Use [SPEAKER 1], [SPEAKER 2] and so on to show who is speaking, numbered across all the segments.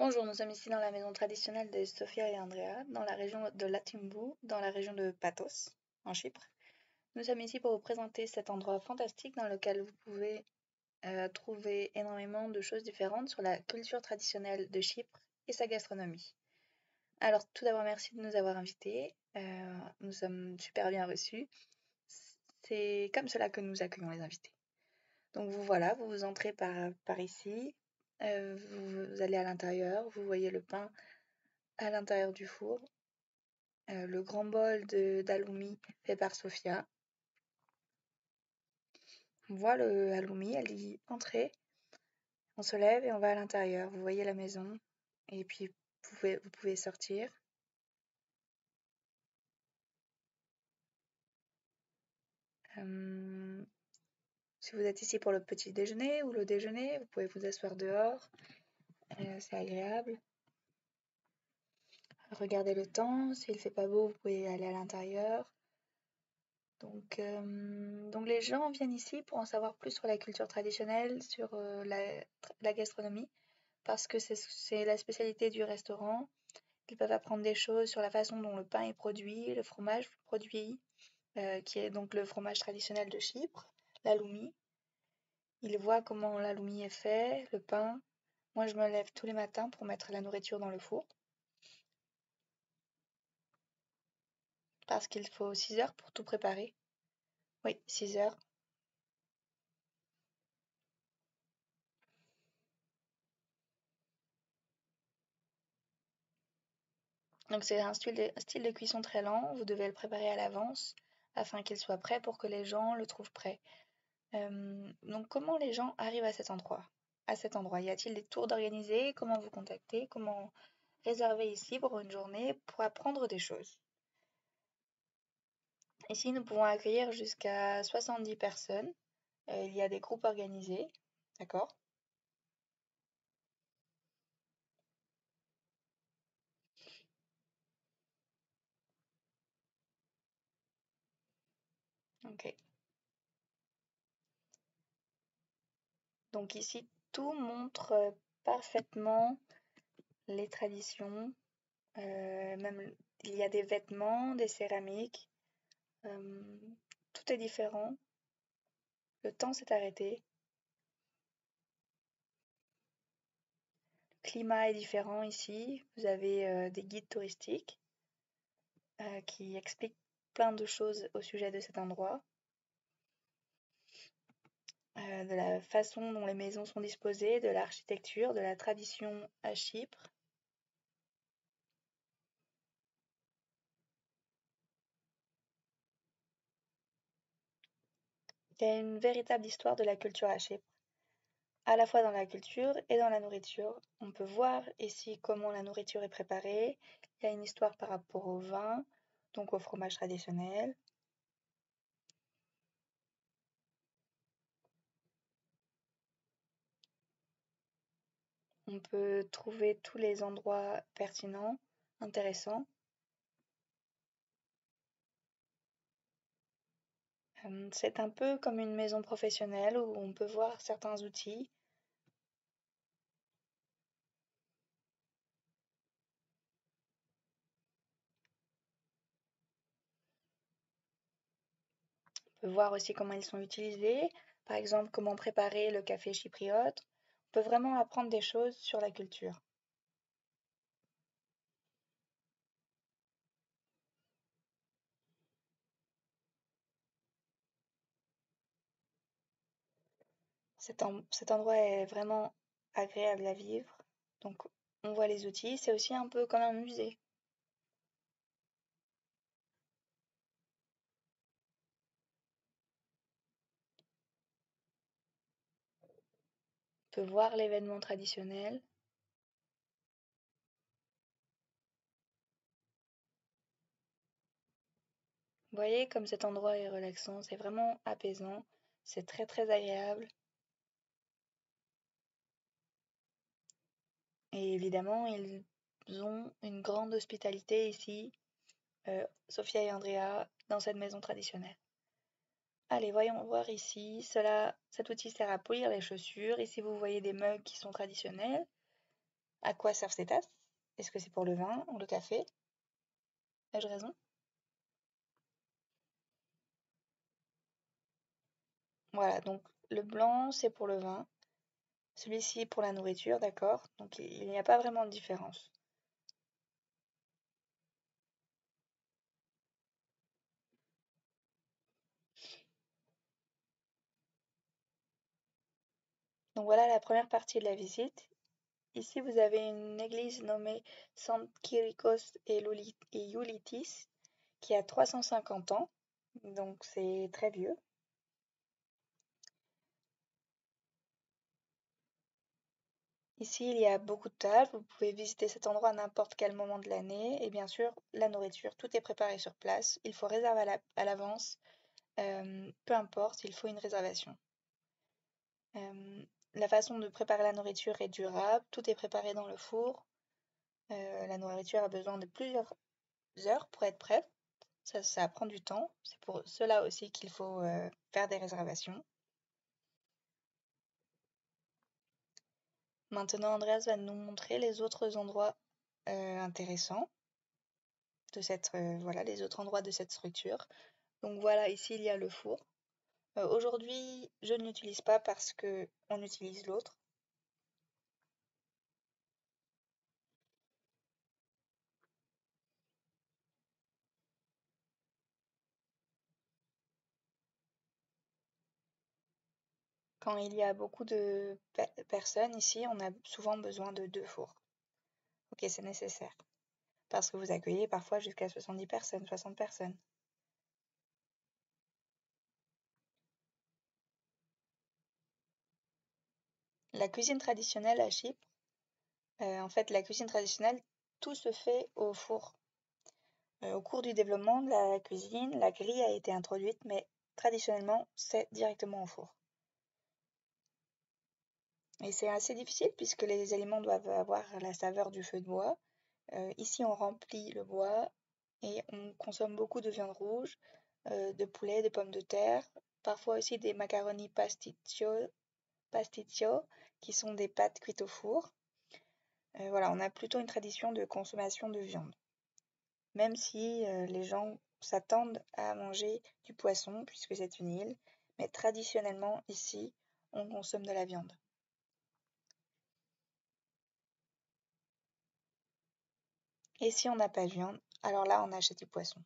[SPEAKER 1] Bonjour, nous sommes ici dans la maison traditionnelle de Sofia et Andrea, dans la région de Latimbu, dans la région de Patos, en Chypre. Nous sommes ici pour vous présenter cet endroit fantastique dans lequel vous pouvez trouver énormément de choses différentes sur la culture traditionnelle de Chypre et sa gastronomie. Alors, tout d'abord, merci de nous avoir invités. Nous sommes super bien reçus. C'est comme cela que nous accueillons les invités. Donc, voilà, vous entrez par ici. Vous allez à l'intérieur, vous voyez le pain à l'intérieur du four, le grand bol d'halloumi fait par Sofia. On voit le halloumi, elle dit entrez, on se lève et on va à l'intérieur. Vous voyez la maison et puis vous pouvez sortir. Si vous êtes ici pour le petit déjeuner ou le déjeuner, vous pouvez vous asseoir dehors, c'est agréable. Regardez le temps, s'il fait pas beau, vous pouvez aller à l'intérieur. Donc les gens viennent ici pour en savoir plus sur la culture traditionnelle, sur la gastronomie, parce que c'est la spécialité du restaurant. Ils peuvent apprendre des choses sur la façon dont le pain est produit, le fromage produit, qui est donc le fromage traditionnel de Chypre, l'halloumi. Ils voient comment l'halloumi est fait, le pain. Moi, je me lève tous les matins pour mettre la nourriture dans le four, parce qu'il faut 6 heures pour tout préparer. Oui, 6 heures. Donc c'est un style de cuisson très lent, vous devez le préparer à l'avance afin qu'il soit prêt pour que les gens le trouvent prêt. Donc comment les gens arrivent à cet endroit? Y a-t-il des tours d'organiser? Comment vous contacter? Comment réserver ici pour une journée pour apprendre des choses? Ici, nous pouvons accueillir jusqu'à 70 personnes. Il y a des groupes organisés, d'accord? Ok. Donc ici, tout montre parfaitement les traditions. Même il y a des vêtements, des céramiques. euh, Tout est différent. Le temps s'est arrêté. Le climat est différent ici. Vous avez des guides touristiques qui expliquent plein de choses au sujet de cet endroit, de la façon dont les maisons sont disposées, de l'architecture, de la tradition à Chypre. Il y a une véritable histoire de la culture à Chypre, à la fois dans la culture et dans la nourriture. On peut voir ici comment la nourriture est préparée. Il y a une histoire par rapport au vin, donc au fromage traditionnel. On peut trouver tous les endroits pertinents, intéressants. C'est un peu comme une maison professionnelle où on peut voir certains outils. On peut voir aussi comment ils sont utilisés. Par exemple, comment préparer le café chypriote. On peut vraiment apprendre des choses sur la culture. Cet endroit est vraiment agréable à vivre. Donc, on voit les outils. C'est aussi un peu comme un musée. On peut voir l'événement traditionnel. Vous voyez comme cet endroit est relaxant. C'est vraiment apaisant. C'est très très agréable. Et évidemment, ils ont une grande hospitalité ici, Sophia et Andrea, dans cette maison traditionnelle. Allez, voyons voir ici. Cet outil sert à polir les chaussures. Ici, vous voyez des mugs qui sont traditionnels. À quoi servent ces tasses? Est-ce que c'est pour le vin ou le café? Ai-je raison? Voilà, donc le blanc, c'est pour le vin. Celui-ci pour la nourriture, d'accord? Donc il n'y a pas vraiment de différence. Donc voilà la première partie de la visite. Ici, vous avez une église nommée Sant Kyrikos et Ioulitis qui a 350 ans, donc c'est très vieux. Ici, il y a beaucoup de tables, vous pouvez visiter cet endroit à n'importe quel moment de l'année, et bien sûr, la nourriture, tout est préparé sur place, il faut réserver à l'avance, peu importe, il faut une réservation. La façon de préparer la nourriture est durable, tout est préparé dans le four, la nourriture a besoin de plusieurs heures pour être prête, ça prend du temps, c'est pour cela aussi qu'il faut faire des réservations. Maintenant, Andreas va nous montrer les autres endroits intéressants de cette, voilà, les autres endroits de cette structure. Donc voilà, ici il y a le four. Aujourd'hui, je ne l'utilise pas parce que on utilise l'autre. Quand il y a beaucoup de personnes ici, on a souvent besoin de deux fours. Ok, c'est nécessaire. Parce que vous accueillez parfois jusqu'à 70 personnes, 60 personnes. La cuisine traditionnelle à Chypre, en fait, la cuisine traditionnelle, tout se fait au four. Au cours du développement de la cuisine, la grille a été introduite, mais traditionnellement, c'est directement au four. Et c'est assez difficile puisque les aliments doivent avoir la saveur du feu de bois. Ici, on remplit le bois et on consomme beaucoup de viande rouge, de poulet, de pommes de terre, parfois aussi des macaronis pasticcio, qui sont des pâtes cuites au four. Voilà, on a plutôt une tradition de consommation de viande, même si les gens s'attendent à manger du poisson puisque c'est une île, mais traditionnellement ici, on consomme de la viande. Et si on n'a pas de viande, alors là, on achète du poisson.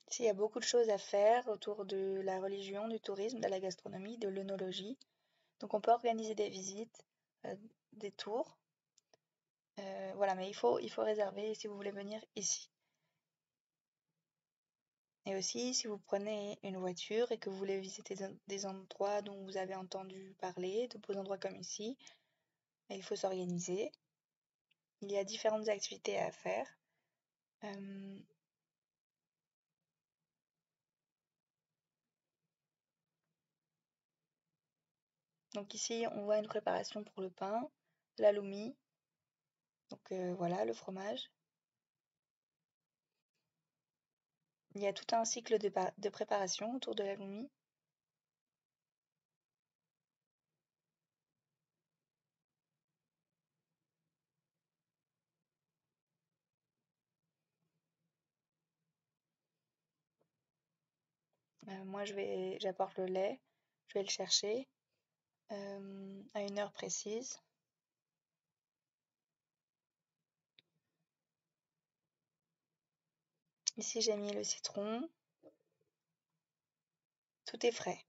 [SPEAKER 1] Ici, il y a beaucoup de choses à faire autour de la religion, du tourisme, de la gastronomie, de l'œnologie. Donc on peut organiser des visites, euh, des tours. Voilà, mais il faut réserver si vous voulez venir ici. Et aussi, si vous prenez une voiture et que vous voulez visiter des endroits dont vous avez entendu parler, de beaux endroits comme ici, il faut s'organiser. Il y a différentes activités à faire. Euh, donc ici, on voit une préparation pour le pain, l'halloumi, donc voilà, le fromage. Il y a tout un cycle de préparation autour de l'halloumi. Moi, j'apporte le lait, je vais le chercher à une heure précise. Ici, j'ai mis le citron. Tout est frais.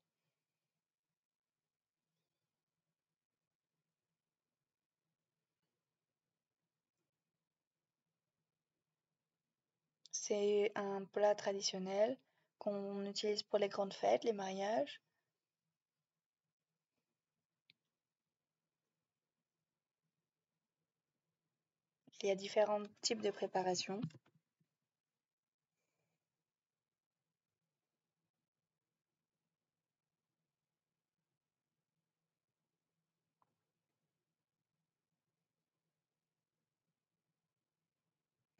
[SPEAKER 1] C'est un plat traditionnel qu'on utilise pour les grandes fêtes, les mariages. Il y a différents types de préparation.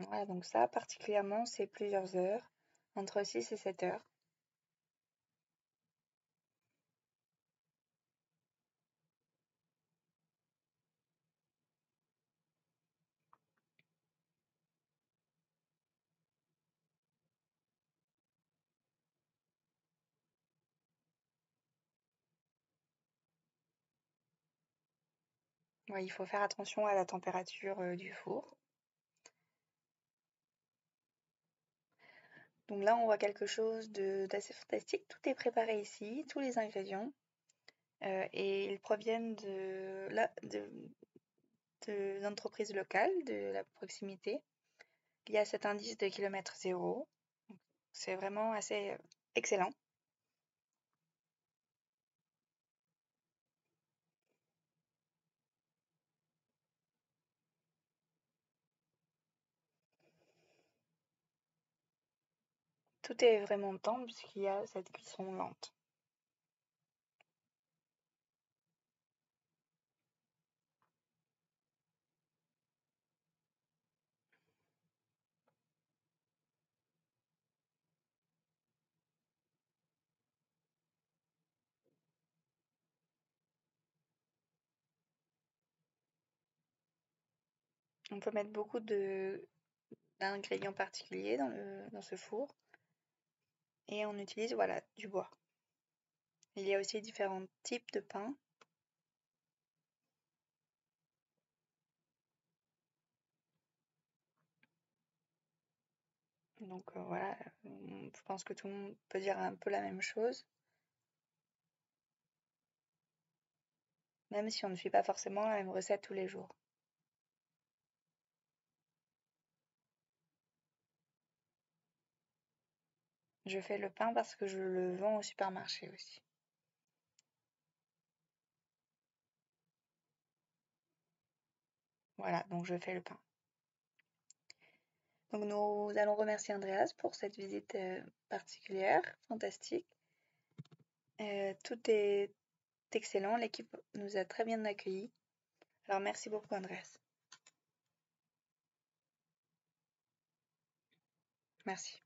[SPEAKER 1] Voilà, donc ça, particulièrement, c'est plusieurs heures, entre 6 et 7 heures. Ouais, il faut faire attention à la température du four. Donc là, on voit quelque chose d'assez fantastique. Tout est préparé ici, tous les ingrédients, et ils proviennent d'entreprises locales, de la proximité. Il y a cet indice de kilomètre zéro. C'est vraiment assez excellent. Tout est vraiment tendre puisqu'il y a cette cuisson lente. On peut mettre beaucoup d'ingrédients particuliers dans ce four et on utilise voilà, du bois. Il y a aussi différents types de pain. Donc voilà, je pense que tout le monde peut dire un peu la même chose, même si on ne suit pas forcément la même recette tous les jours. Je fais le pain parce que je le vends au supermarché aussi. Voilà, donc je fais le pain. Donc nous allons remercier Andreas pour cette visite particulière, fantastique. Tout est excellent, l'équipe nous a très bien accueillis. Alors merci beaucoup Andreas. Merci.